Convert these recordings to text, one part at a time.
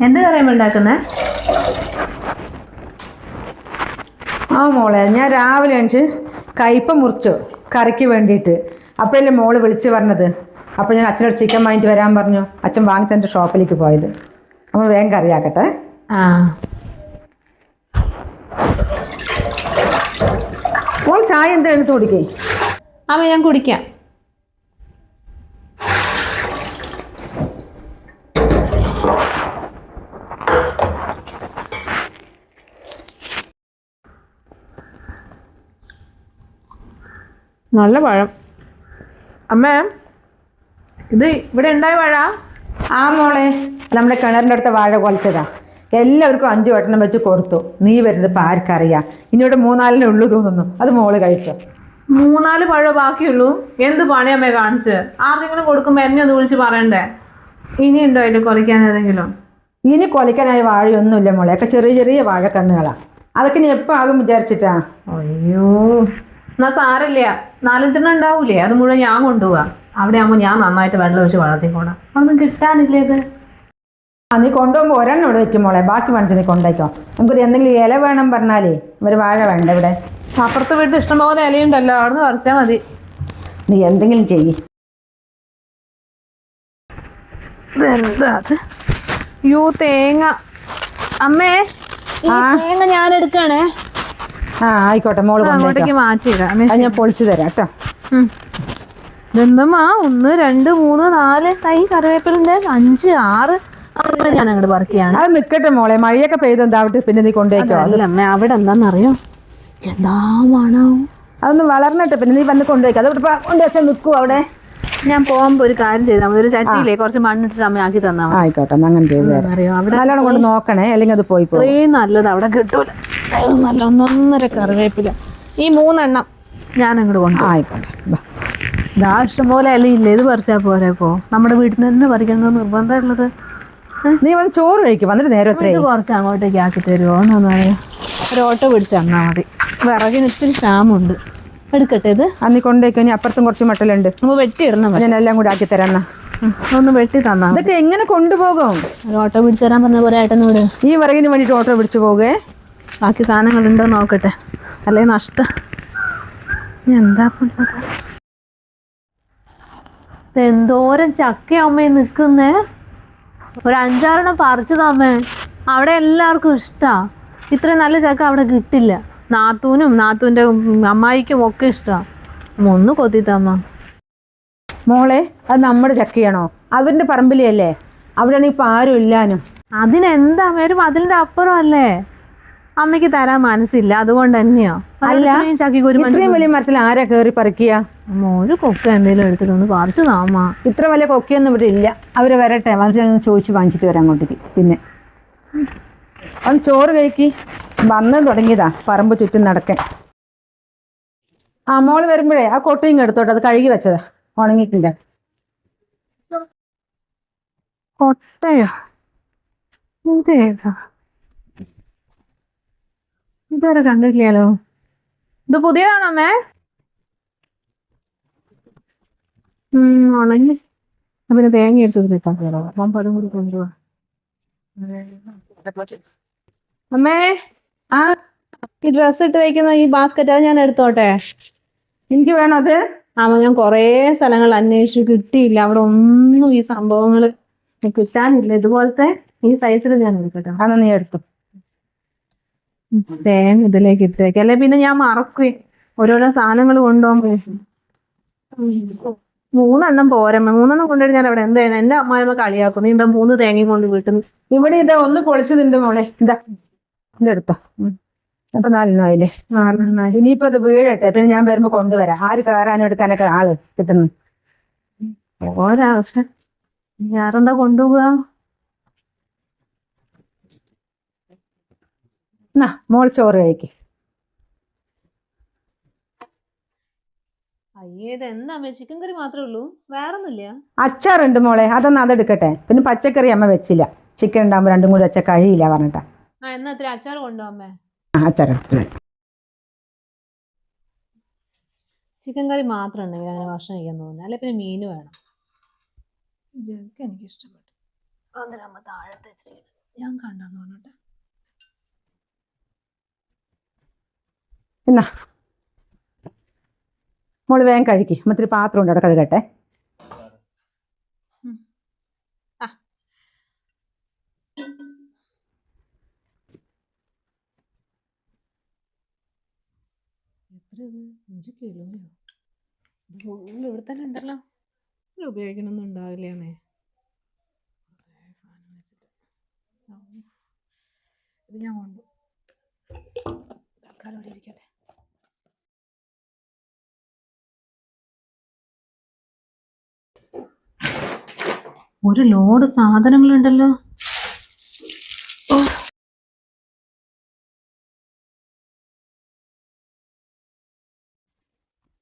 എന്ത് കറിയമ്മ ഉണ്ടാക്കുന്നേ? ആ മോളെ, ഞാൻ രാവിലെ എണിച്ച് കയ്പ മുറിച്ചു കറിക്ക് വേണ്ടിയിട്ട്. അപ്പോഴല്ലേ മോള് വിളിച്ച് പറഞ്ഞത്. അപ്പോൾ ഞാൻ അച്ഛനോട് ചിക്കൻ വാങ്ങിയിട്ട് വരാൻ പറഞ്ഞു. അച്ഛൻ വാങ്ങി തൻ്റെ ഷോപ്പിലേക്ക് പോയത്. നമ്മൾ വേഗം കറിയാക്കട്ടെ. ആ മോൾ ചായ എന്താ എടുത്ത് കുടിക്കേ? അമ്മ ഞാൻ കുടിക്കാം. നല്ല പഴം. അമ്മേ, ഇത് ഇവിടെ ഉണ്ടായ വാഴ? ആ മോളെ, നമ്മുടെ കിണറിൻ്റെ അടുത്ത വാഴ കൊലച്ചതാ. എല്ലാവർക്കും 5 വട്ടണം വെച്ച് കൊടുത്തു. നീ വരുന്നത് ഇപ്പം ആർക്കറിയാം. ഇനിയോടെ 3-4 ഉള്ളൂ തോന്നുന്നു. അത് മോള് കഴിച്ചോ? 3-4 പഴം ബാക്കിയുള്ളൂ. എന്ത് പണിയമ്മേ കാണിച്ച്? ആർക്കെങ്കിലും കൊടുക്കുമ്പോൾ എന്നെ ഒന്ന് വിളിച്ച് പറയണ്ടേ? ഇനി ഉണ്ടോ അതിൽ കുറയ്ക്കാൻ ഏതെങ്കിലും? ഇനി കൊലയ്ക്കാനായ വാഴയൊന്നുമില്ല മോളെ. ഒക്കെ ചെറിയ ചെറിയ വാഴക്കന്നുകളാണ്. അതൊക്കെ നീ എപ്പോൾ ആകും വിചാരിച്ചിട്ടാ? അയ്യോ, എന്നാ സാരമില്ല. 4-5 ഉണ്ടാവൂലേ? അത് മുഴുവൻ ഞാൻ കൊണ്ടുപോവാ. അവിടെ ആകുമ്പോൾ ഞാൻ നന്നായിട്ട് വെള്ളം ഒഴിച്ച് വളർത്തിക്കോളാം. അതൊന്നും കിട്ടാനില്ലേ ഇത്? നീ കൊണ്ടുപോകുമ്പോൾ ഒരെണ്ണം ഇവിടെ വെക്കും മോളെ. ബാക്കി വാങ്ങിച്ച് നീ കൊണ്ടുപോയിക്കോ. നമുക്കൊരു എന്തെങ്കിലും ഇല വേണം പറഞ്ഞാലേ ഒരു വാഴ വേണ്ട ഇവിടെ. അപ്പുറത്ത് വീട്ടിൽ ഇഷ്ടംപോലെ ഇലയുണ്ടല്ലോ, അവിടുന്ന് പറിച്ചാൽ മതി. നീ എന്തെങ്കിലും ചെയ്യ്. ഇതെന്താ അത്? അയ്യോ, തേങ്ങ. അമ്മേ, തേങ്ങ ഞാൻ എടുക്കണേ. ആ ആയിക്കോട്ടെ, മോള് അങ്ങോട്ടേക്ക് മാറ്റിയിടാം. അത് ഞാൻ പൊളിച്ചു തരാം കേട്ടോ. ഇതെന്തമ്മാ 1, 2, 3, 4 തൈ കറിവേപ്പിലിന്റെ 5, 6 ഞാൻ അങ്ങോട്ട് പറിക്കുകയാണ്. അത് നിൽക്കട്ടെ മോളെ, മഴയൊക്കെ പെയ്തെന്താവട്ടെ, പിന്നെ നീ കൊണ്ടുപോയിക്കോ. അമ്മ അവിടെ എന്താണെന്നറിയോ? എന്താ മണം. അതൊന്ന് വളർന്നിട്ട് പിന്നെ നീ വന്ന് കൊണ്ടുപോയിക്കോ. അത് കൊണ്ടുവച്ചാൽ നിൽക്കൂ അവിടെ. ഞാൻ പോകുമ്പോ ഒരു കാര്യം ചെയ്താൽ മതി. ഒരു ചട്ടിയിലേ കുറച്ച് മണ്ണിട്ടിട്ട് അമ്മ ആക്കി തന്നാ മതി. ആയിക്കോട്ടെ, അങ്ങനെ ചെയ്തു. നല്ലോണം കൊണ്ട് നോക്കണേ, അല്ലെങ്കിൽ അത് പോയി പോകും. ഇത്രയും നല്ലത് അവിടെ കിട്ടൂല. നല്ല 1-1.5 കറിവേപ്പില. ഈ 3 എണ്ണം ഞാൻ അങ്ങോട്ട് കൊണ്ടു. ആയിക്കോട്ടെ, ഇതാ ഇഷ്ടംപോലെ ഇലയില്ലേ, ഇത് പറിച്ചാൽ പോരെ? പോ, നമ്മുടെ വീട്ടിൽ നിന്ന് തന്നെ പറിക്കുന്നത് നിർബന്ധമുള്ളത്. നീ വന്ന് ചോറ് കഴിക്കും. വന്നിട്ട് നേരെ ഇത് കുറച്ച് അങ്ങോട്ടേക്ക് ആക്കി തരുമോ എന്നൊന്നും അറിയാം. ഒരു ഓട്ടോ പിടിച്ച് തന്നാൽ മതി. വിറകിന് ഇത്തിരി ക്ഷാമുണ്ട്. എടുക്കട്ടെ ഇത്? നീ കൊണ്ടുപോയിക്കോ. ഇനി അപ്പുറത്തും കുറച്ച് മട്ടലുണ്ട്. ഒന്ന് വെട്ടി ഇടണം. ഞാൻ എല്ലാം കൂടെ ആക്കി തരാം. ഒന്ന് വെട്ടി തന്നാ. ഇതൊക്കെ എങ്ങനെ കൊണ്ടുപോകും? ഒരു ഓട്ടോ പിടിച്ചു തരാൻ പറഞ്ഞ പോലെ ഏട്ടനോട്. ഈ വിറകിന് വേണ്ടിയിട്ട് ഓട്ടോ പിടിച്ചു പോകുകയെ? ബാക്കി സാധനങ്ങളുണ്ടോ നോക്കട്ടെ, അല്ലേ നഷ്ടം. എന്താ എന്തോരം ചക്ക അമ്മ നിൽക്കുന്നേ. ഒരു 5-6 പറിച്ചു തമ്മേ. അവിടെ എല്ലാവർക്കും ഇഷ്ടാ. ഇത്രയും നല്ല ചക്ക അവിടെ കിട്ടില്ല. നാത്തൂനും നാത്തൂൻ്റെ അമ്മായിക്കും ഒക്കെ ഇഷ്ടമാണ്. ഒന്ന് കൊത്തി തമ്മ. മോളെ, അത് നമ്മുടെ ചക്കയാണോ? അവരുടെ പറമ്പിലല്ലേ? അവിടെയാണെങ്കിൽ ഇപ്പം ആരും ഇല്ലാനും. അതിനെന്താ, ഒരു മതിലിന്റെ അപ്പുറം അല്ലേ? അമ്മയ്ക്ക് തരാൻ മനസ്സില്ല, അതുകൊണ്ട് തന്നെയോ? അല്ല, ഇത്രയും വലിയ മരത്തിൽ ആരാ കയറി പറിക്കുക? ഒരു കൊക്ക എന്തെങ്കിലും എടുത്തിട്ട് ഒന്ന് പറിച്ചു താമ്മ. ഇത്ര വലിയ കൊക്കയൊന്നും ഇവിടെ ഇല്ല. അവര് വരട്ടെ, മനസ്സിലൊന്ന് ചോദിച്ച് വാങ്ങിച്ചിട്ട് വരാം അങ്ങോട്ടേക്ക്. പിന്നെ ഒന്ന് ചോറ് കഴിക്കി. വന്ന് തുടങ്ങിയതാ പറമ്പ് ചുറ്റും നടക്കാൻ. ആ മോള് വരുമ്പോഴേ ആ കൊട്ടയും എടുത്തോട്ടെ. അത് കഴുകി വെച്ചതാ, ഉണങ്ങിയിട്ടില്ല. കൊട്ടയോ? ഇതേതാ? ഇതുവരെ കണ്ടിട്ടില്ലല്ലോ. ഇത് പുതിയതാണോ അമ്മേ? ഉണങ്ങി. പിന്നെ തേങ്ങ എടുത്തത് കിട്ടാൻ പഴം കൂടി കൊണ്ടുപോവാ. അമ്മേ, ആ, ഈ ഡ്രസ്സ് ഇട്ട് വയ്ക്കുന്ന ഈ ബാസ്ക്കറ്റ് അത് ഞാൻ എടുത്തോട്ടെ? എനിക്ക് വേണോ അത്? ആമ, ഞാൻ കുറേ സ്ഥലങ്ങൾ അന്വേഷിച്ചു, കിട്ടിയില്ല. അവിടെ ഒന്നും ഈ സംഭവങ്ങൾ കിട്ടാനില്ല. ഇതുപോലത്തെ ഈ സൈസിൽ ഞാൻ എടുക്കട്ടെ. അന്ന് നീ എടുത്തു. തേങ്ങ ഇതിലേക്ക് ഇട്ട് വയ്ക്കാം, അല്ലെ പിന്നെ ഞാൻ മറക്കുകയും ഓരോരോ സാധനങ്ങൾ കൊണ്ടുപോകുമ്പോ. 3 എണ്ണം പോരമ്മ. 3 എണ്ണം കൊണ്ടുപോയി ഞാൻ അവിടെ എന്താ? എന്റെ അമ്മായിമ്മ കളിയാക്കും. നീ എന്താ 3 തേങ്ങയും കൊണ്ട് വീട്ടിൽ? ഇവിടെ ഇതാ ഒന്ന് പൊളിച്ചതുണ്ട് മോളെ. ഇതാ ഇതെടുത്തോ. അപ്പൊ 4 എണ്ണമായില്ലേ? 4 എണ്ണമായി. ഇനിയിപ്പോ അത് വീഴട്ടെ, പിന്നെ ഞാൻ വരുമ്പോ കൊണ്ടുവരാം. ആര് കയറാനും എടുക്കാനൊക്കെ ആള് കിട്ടുന്നു. ഒരാവശ്യം ഞാറെന്താ കൊണ്ടുപോവാ? എന്നാ മോൾ ചോറ് കഴിക്ക്. അയ്യേ, ഇത് എന്താ ചിക്കൻ കറി മാത്രമേ ഉള്ളൂ? വേറൊന്നുമില്ല? അച്ചാറുണ്ട് മോളെ, അതൊന്നും അതെടുക്കട്ടെ. പിന്നെ പച്ചക്കറി അമ്മ വെച്ചില്ല. ചിക്കൻ ഉണ്ടാകുമ്പോൾ 2 കൂടി വെച്ച കഴിയില്ല പറഞ്ഞിട്ടാ. എന്നാ ഇത്തിരി അച്ചാർ കൊണ്ടുപോകാമേ. അച്ചാർ ചിക്കൻ കറി മാത്രം ഉണ്ടെങ്കിൽ അങ്ങനെ ഭക്ഷണം കഴിക്കാൻ തോന്നുന്നു. അല്ലെ പിന്നെ മീൻ വേണം. എനിക്ക് ഇഷ്ടപ്പെട്ടു. അതിനമ്മ താഴത്തെ ഞാൻ കണ്ടെന്ന് പറഞ്ഞിട്ട്. എന്നാ മോള് വേഗം കഴിക്കും. ഇത്തിരി പാത്രം ഉണ്ട്, അവിടെ കഴുകട്ടെ. ഇവിടെ തന്നെ ഉണ്ടല്ലോ. ഉപയോഗിക്കണമൊന്നും ഉണ്ടാവില്ലേ. സാധനം വെച്ചിട്ട് ഇത് ഞാൻ കൊണ്ടു തൽക്കാലം ഇവിടെ ഇരിക്കട്ടെ. ഒരു ലോഡ് സാധനങ്ങളുണ്ടല്ലോ.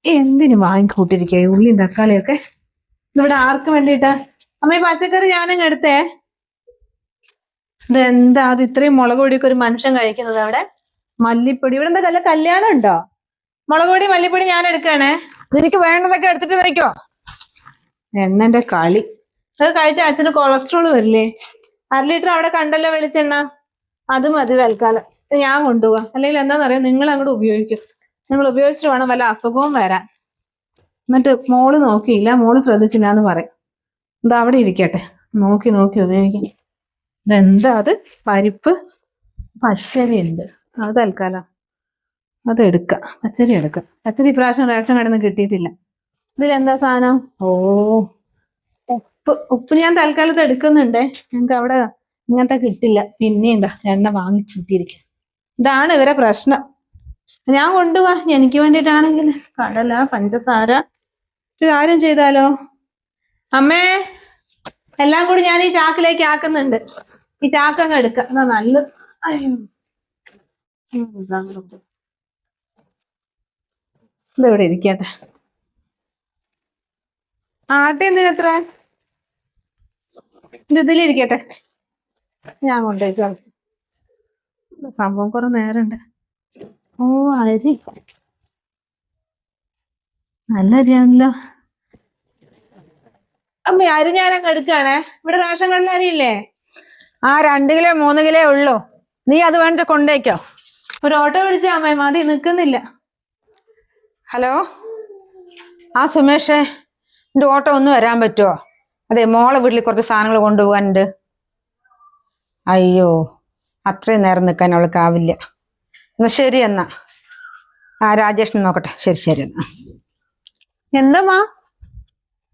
എന്തിനു വാങ്ങിക്കൂട്ടിരിക്കുക ഉള്ളിയും തക്കാളിയൊക്കെ. ഇവിടെ ആർക്ക് വേണ്ടിയിട്ടാ അമ്മ ഈ പച്ചക്കറി ഞാനങ്ങ് എടുത്തേ. ഇതെന്താ അത് ഇത്രയും മുളക് പൊടിയൊക്കെ ഒരു മനുഷ്യൻ കഴിക്കുന്നത്? അവിടെ മല്ലിപ്പൊടി, ഇവിടെ എന്താ കല്യാണം ഉണ്ടോ? മുളക് പൊടി മല്ലിപ്പൊടി ഞാൻ എടുക്കണേ. എനിക്ക് വേണ്ടതൊക്കെ എടുത്തിട്ട് വയ്ക്കോ. എന്നെ കളി. അത് കഴിച്ച അച്ഛന് കൊളസ്ട്രോൾ വരില്ലേ? 1/2 ലിറ്റർ അവിടെ കണ്ടല്ലോ വെളിച്ചെണ്ണ, അത് മതി തൽക്കാലം. ഞാൻ കൊണ്ടുപോവാ. അല്ലെങ്കിൽ എന്താണെന്നറിയാം, നിങ്ങൾ അങ്ങോട്ട് ഉപയോഗിക്കും. നിങ്ങൾ ഉപയോഗിച്ചിട്ട് വേണം വല്ല അസുഖവും വരാൻ. എന്നിട്ട് മോള് നോക്കിയില്ല, മോള് ശ്രദ്ധിച്ചില്ല എന്ന് പറയും. ഇത് അവിടെ ഇരിക്കട്ടെ, നോക്കി നോക്കി ഉപയോഗിക്കും. ഇതെന്താ അത്? പരിപ്പ് പച്ചരി ഉണ്ട്, അത് തൽക്കാലം അത് എടുക്കാം. പച്ചരി എടുക്കാം. പച്ചരി ഇപ്രാവശ്യം റേഷൻ കടന്ന് കിട്ടിയിട്ടില്ല. ഇതിലെന്താ സാധനം? ഓ, ഉപ്പ് ഞാൻ തൽക്കാലത്ത് എടുക്കുന്നുണ്ടേ. ഞങ്ങൾക്ക് അവിടെ ഇങ്ങനത്തെ കിട്ടില്ല. പിന്നെയും എന്താ എണ്ണ വാങ്ങി കിട്ടിയിരിക്കും. ഇതാണ് ഇവരെ പ്രശ്നം. ഞാൻ കൊണ്ടുപോവാ. എനിക്ക് വേണ്ടിയിട്ടാണെങ്കിൽ കടല, പഞ്ചസാര. ഒരു കാര്യം ചെയ്താലോ അമ്മേ, എല്ലാം കൂടി ഞാൻ ഈ ചാക്കിലേക്ക് ആക്കുന്നുണ്ട്. ഈ ചാക്കങ്ങ് എടുക്കാം, എന്നാ നല്ലത്. അയ്യോ, ഇതിവിടെ ഇരിക്കട്ടെ. ആട്ടെ എന്തിനെത്ര? ഇതിലിരിക്കട്ടെ, ഞാൻ കൊണ്ടുപോയിക്കോളാം. സംഭവം കുറെ നേരമുണ്ട്. ഓ, അരി നല്ല അരിയാണല്ലോ. അമ്മ അരി ഞാനങ്ങ് എടുക്കുകയാണേ. ഇവിടെ റേഷൻ കടയിൽ അരിയില്ലേ? 2 കിലോ 3 കിലോ ഉള്ളൂ. നീ അത് വേണിച്ച കൊണ്ടേക്കോ. ഒരു ഓട്ടോ വിളിച്ചാ അമ്മ, മതി, നിൽക്കുന്നില്ല. ഹലോ, സുമേഷേ, എൻ്റെ ഓട്ടോ ഒന്ന് വരാൻ പറ്റുമോ? അതെ, മോളെ വീട്ടിൽ കുറച്ച് സാധനങ്ങൾ കൊണ്ടുപോകാനുണ്ട്. അയ്യോ, അത്രയും നേരം നിൽക്കാൻ അവൾക്കാവില്ല. എന്നാ ശരി. എന്നാ രാജേഷിനെ നോക്കട്ടെ. ശരി ശരി. എന്നാ എന്താ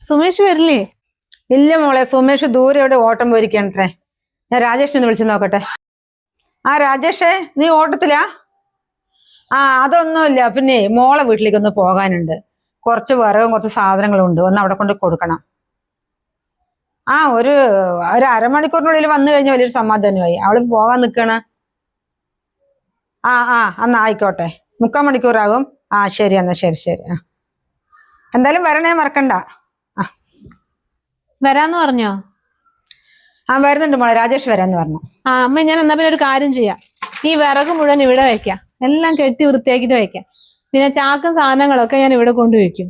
സുമേഷ് വരില്ലേ? ഇല്ല മോളെ, സുമേഷ് ദൂരെ എവിടെ ഓട്ടം പോയിരിക്കണത്രേ. ഞാൻ രാജേഷിനെ ഒന്ന് വിളിച്ച് നോക്കട്ടെ. രാജേഷേ, നീ ഓട്ടത്തിലാ? അതൊന്നുമില്ല. പിന്നെ മോളെ വീട്ടിലേക്ക് ഒന്ന് പോകാനുണ്ട്. കുറച്ച് വിറവും കുറച്ച് സാധനങ്ങളും ഉണ്ട്. ഒന്ന് അവിടെ കൊണ്ട് കൊടുക്കണം. ഒരു അരമണിക്കൂറിനുള്ളിൽ വന്നു കഴിഞ്ഞാൽ വലിയൊരു സമാധാനമായി. അവള് പോകാൻ നിൽക്കണ. എന്നാ ആയിക്കോട്ടെ. 3/4 മണിക്കൂറാകും. ശരി. എന്നാ ശരി ശരി. എന്തായാലും വരണേ, മറക്കണ്ട. വരാന്ന് പറഞ്ഞോ? വരുന്നുണ്ട് മോളെ, രാജേഷ് വരാന്ന് പറഞ്ഞു. അമ്മ, ഞാൻ എന്നാ പിന്നെ ഒരു കാര്യം ചെയ്യാം. ഈ വിറക് മുഴുവൻ ഇവിടെ വെക്കാം. എല്ലാം കെട്ടി വൃത്തിയാക്കിയിട്ട് വെക്കാം. പിന്നെ ചാക്കും സാധനങ്ങളൊക്കെ ഞാൻ ഇവിടെ കൊണ്ടുവയ്ക്കും.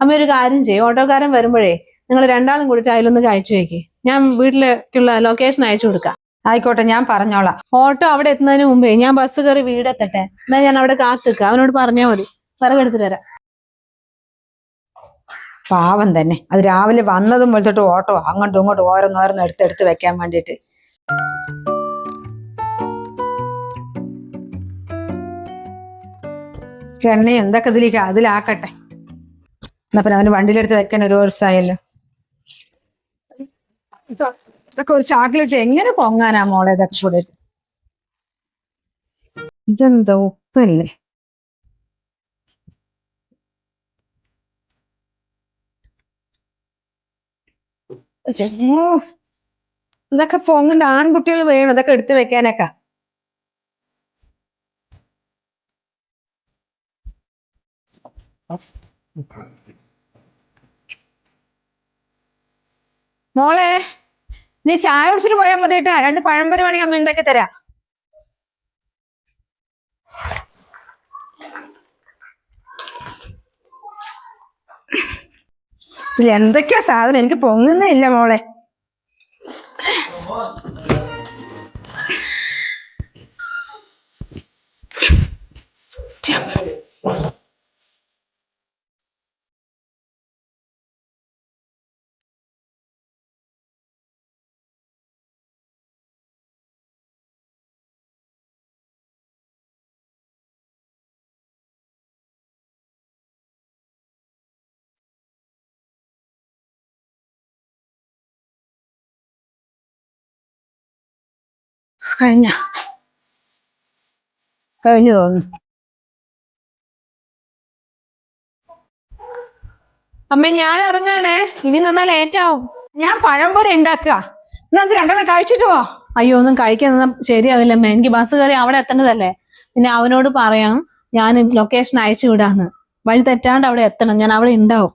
അമ്മ ഒരു കാര്യം ചെയ്യും, ഓട്ടോക്കാരൻ വരുമ്പോഴേ നിങ്ങൾ 2 ആളും കൂടിയിട്ട് അതിലൊന്ന് കഴിച്ചു വെക്കേ. ഞാൻ വീട്ടിലേക്കുള്ള ലൊക്കേഷൻ അയച്ചു കൊടുക്കാം. ആയിക്കോട്ടെ, ഞാൻ പറഞ്ഞോളാം. ഓട്ടോ അവിടെ എത്തുന്നതിന് മുമ്പേ ഞാൻ ബസ് കയറി വീടെത്തട്ടെ. എന്നാ ഞാൻ അവിടെ കാത്തിക്കാം. അവനോട് പറഞ്ഞാൽ മതി, വിറകെടുത്തിട്ട് വരാം. പാവം തന്നെ, അത് രാവിലെ വന്നതും വിളിച്ചിട്ട് ഓട്ടോ അങ്ങോട്ടും ഇങ്ങോട്ടും ഓരോന്നോരോന്ന് എടുത്ത് വെക്കാൻ വേണ്ടിയിട്ട്. എണ്ണ എന്തൊക്കെ അതിലാക്കട്ടെ. എന്നാ പിന്നെ അവന് വണ്ടിയിലെടുത്ത് വെക്കാൻ ഒരു ദിവസമായല്ലോ. ഇതൊക്കെ ഒരു ചാക്കിലിട്ട് എങ്ങനെ പൊങ്ങാനാ മോളെ ഇതൊക്കെ കൂടെ? ഇതെന്താ ഉപ്പല്ലേ? ഇതൊക്കെ പൊങ്ങണ്ട. ആൺകുട്ടികൾ വേണം ഇതൊക്കെ എടുത്തു വെക്കാനൊക്കെ. മോളെ, നീ ചായ കുടിച്ചിട്ട് പോയാൽ മതി കേട്ടാ. 2 പഴംപൊരി വേണമെങ്കിൽ അമ്മ ഉണ്ടാക്കി തരാം. എന്തൊക്കെയാ സാധനം, എനിക്ക് പൊങ്ങുന്നേ ഇല്ല മോളെ. കഴിഞ്ഞു തോന്നുന്നു. അമ്മ ഞാൻ ഇറങ്ങാണേ, ഇനി നിന്നാ ലേറ്റ് ആവും. ഞാൻ പഴംപൊരി ഉണ്ടാക്കുക. എന്നാ അത് രണ്ടെണ്ണം കഴിച്ചിട്ട് പോ. അയ്യോ ഒന്നും കഴിക്കാൻ നിന്നാ ശരിയാവില്ല അമ്മ. എനിക്ക് ബസ് കയറി അവിടെ എത്തേണ്ടതല്ലേ. പിന്നെ അവനോട് പറയണം ഞാൻ ലൊക്കേഷൻ അയച്ചു വിടാന്ന്. വഴി തെറ്റാണ്ട് അവിടെ എത്തണം. ഞാൻ അവിടെ ഉണ്ടാവും.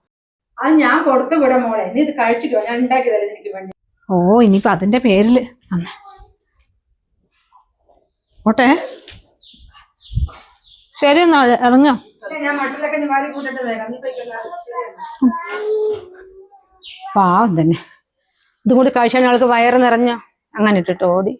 അത് ഞാൻ കൊടുത്തു വിടാം മോളെ. നീ ഇത് കഴിച്ചിട്ടോ, ഞാൻ ഉണ്ടാക്കിയതല്ലേ എനിക്ക് വേണ്ടി. ഓ ഇനിയിപ്പൊ അതിന്റെ പേരില് ഓട്ടെ. ശരി എന്നാ ഇറങ്ങാം. ഞാൻ മട്ടിലൊക്കെ വാരി കൂട്ടിട്ട് വേഗം നീ പോയിക്കോളാം. പാവം തന്നെ. ഇതും കൂടി കഴിച്ചാൽ ആൾക്ക് വയറ് നിറഞ്ഞ അങ്ങനെ ഇട്ടിട്ട് ഓടി.